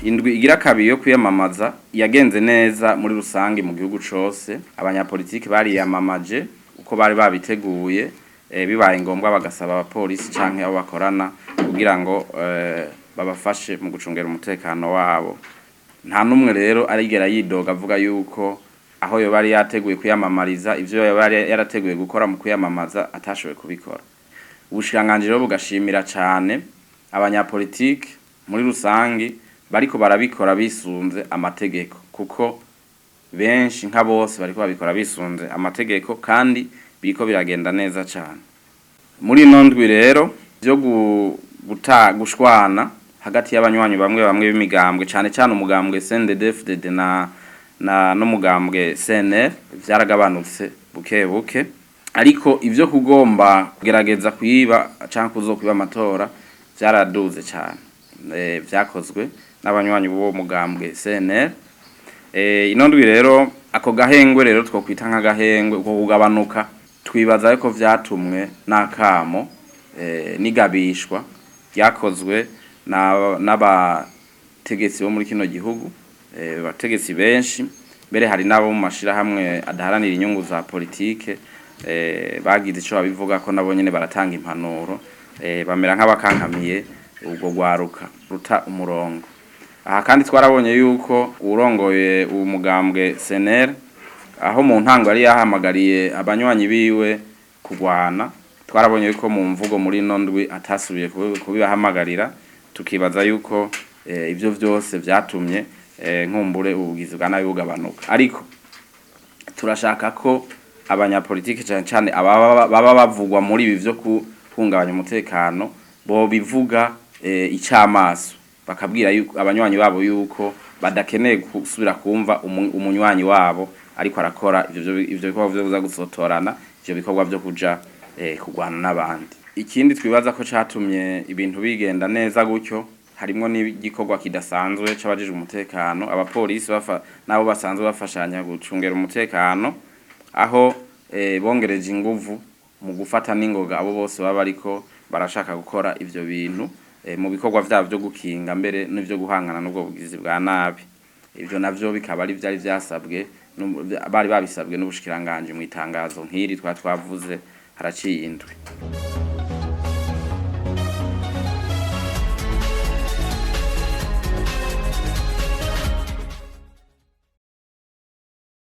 indwi igira kabiri yo kwiyamamaza yagenze neza muri rusange mu gihugu cose. Abanyapolitiki bariyamamaje uko bari babiteguye, bibaye ngombwa bagasaba abapolisi canke abo bakorana kugira ngo babafashe mu gucungera umutekano wabo. Nta numwe rero arigera yidoga avuga yuko aho yo bari yateguye kwiyamamariza ivyo yo bari yarateguye gukora mu kwiyamamaza atashoboye kubikora. Ubushikiranganji rero bugashimira cane abanyapolitiki muri rusangi bariko barabikora bisunze amategeko, kuko benshi nka bose bariko babikora bisunze amategeko kandi biriko biragenda neza cane. Muri ino ndwi rero vyo gushwana hagati y'abanywanyi bamwe b'imigambwe cane cane umugambwe CNDD-FDD no mugambwe CNL vyaragabanutse buke buke, ariko ivyo kugomba kugerageza kwiba canke kuzokwiba amatora vyaraduze cane. Vyakozwe n'abanywanyi b'uwo mugambwe CNL. Ino ndwi rero ako gahengwe rero twokwita nk'agahengwe uko kugabanuka twibaza yuko vyatumwe n'akamo n'igabishwa ryakozwe n'abategetsi bo muri kino gihugu, abategetsi benshi mbere hari nabo mu mashirahamwe adaharanira inyungu za politike bagize ico babivuga ko nabo nyene baratanga impanuro, bamera nk'abakankamiye ubwo gwaruka ruta umurongo. Aha kandi twarabonye yuko urongoye uwo mugambwe CNL aho mu ntango ari yahamagariye abanywanyi biwe kugwana, twarabonye yuko mu mvugo muri ino ndwi atasubiye kubibahamagarira, tukibaza yuko ivyo vyose vyatumye nkumbure ubugizi bwa nabi bugabanuka. Ariko turashaka ko abanyapolitiki cyane cyane baba bavugwa muri ibi vyo kuhungabanya umutekano bo bivuga icamaso, bakabwira yuko abanywanyi babo yuko badakeneye gusubira kumva umunywanyi wabo ariko arakora ivyo bikorwa vyo kuza gusotorana, ivyo bikorwa vyo kuja kugwana n'abandi. Ikindi twibaza ko catumye ibintu bigenda neza gutyo harimwo n'igikorwa kidasanzwe c'abajije umutekano, abapolisi nabo basanzwe bafashanya gucungera umutekano, aho bongereje inguvu mu gufata n'ingoga abo bose baba ariko barashaka gukora ivyo bintu mu bikorwa vyabo vyo gukinga mbere n'ivyo guhangana n'ubwo bugizi bwa nabi. Ivyo navyo bikaba ari vyari vyasabwe bari babisabwe n'ubushikiranganji mu itangazo nk'iri twavuze haraciye indwi.